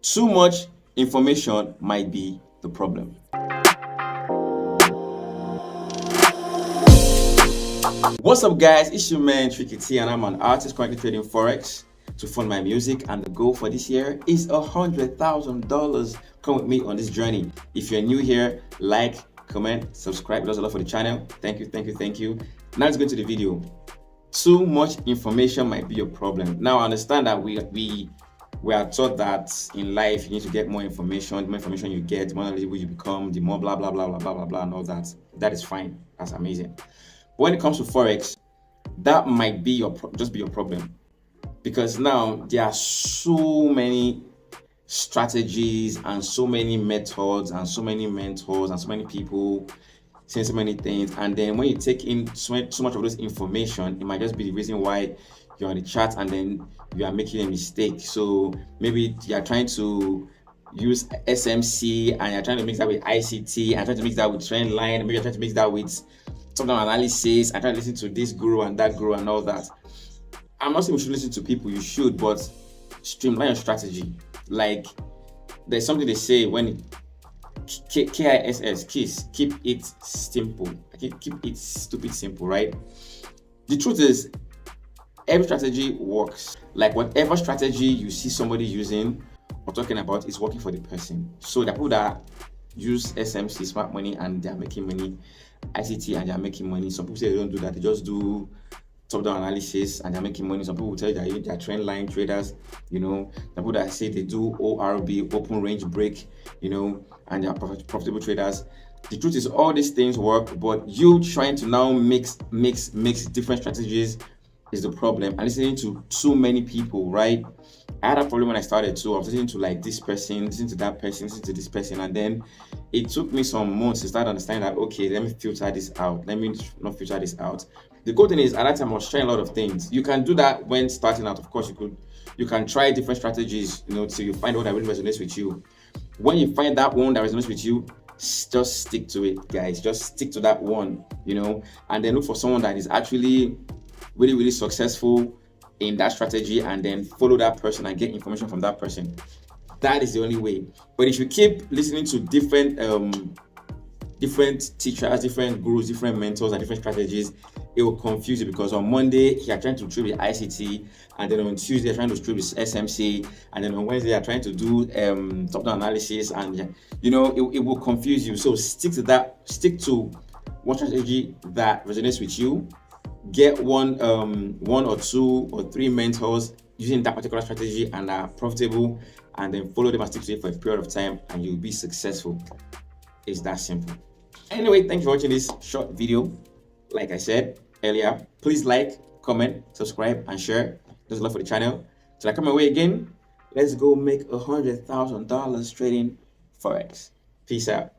Too much information might be the problem. What's up, guys? It's your man Tricky T, and I'm an artist currently trading Forex to fund my music. And the goal for this year is $100,000. Come with me on this journey. If you're new here, like, comment, subscribe. It does a lot for the channel. Thank you, thank you, thank you. Now let's go to the video. Too much information might be your problem. Now I understand that we are taught that in life you need to get more information. The more information you get, the more knowledgeable you become, the more blah blah blah blah blah blah blah and all that. That is fine. That's amazing. But when it comes to Forex, that might be just be your problem, because now there are so many strategies and so many methods and so many mentors and so many people saying so many things, and then when you take in so much of this information, it might just be the reason why you're on the chart and then you are making a mistake. So maybe you're trying to use SMC and you're trying to mix that with ICT and trying to mix that with trend line, maybe you're trying to mix that with top-down analysis and trying to listen to this guru and that guru and all that. I'm not saying we should listen to people, you should, but streamline your strategy. Like, there's something they say when KISS, keep it simple. Keep it stupid simple, right? The truth is, every strategy works. Like, whatever strategy you see somebody using or talking about is working for the person. So the people that use SMC, smart money, and they're making money, ICT, and they're making money. Some people say they don't do that, they just do top-down analysis and they're making money. Some people will tell you that they're trend line traders, the people that say they do ORB, open range break, and they're profitable traders. The truth is, all these things work, but you trying to now mix different strategies is the problem. And listening to too many people, right? I had a problem when I started too. I was listening to like this person, listening to that person, listening to this person, and then it took me some months to start understanding that, okay, let me filter this out. Let me not filter this out. The good thing is, at that time I was trying a lot of things. You can do that when starting out. Of course, you can try different strategies, till you find one that really resonates with you. When you find that one that resonates with you, just stick to it, guys. Just stick to that one, and then look for someone that is actually really, really successful in that strategy, and then follow that person and get information from that person. That is the only way. But if you keep listening to different teachers, different gurus, different mentors, and different strategies, it will confuse you, because on Monday you're trying to trade with ICT, and then on Tuesday you're trying to trade with SMC, and then on Wednesday you're trying to do top-down analysis, and it will confuse you. So stick to that. Stick to one strategy that resonates with you. Get one or two or three mentors using that particular strategy and are profitable, and then follow them and stick to it for a period of time, and you'll be successful. It's that simple. Anyway, thanks for watching this short video. Like I said earlier, please like, comment, subscribe, and share. There's a lot for the channel. Till I come away again, let's go make $100,000 trading Forex. Peace out.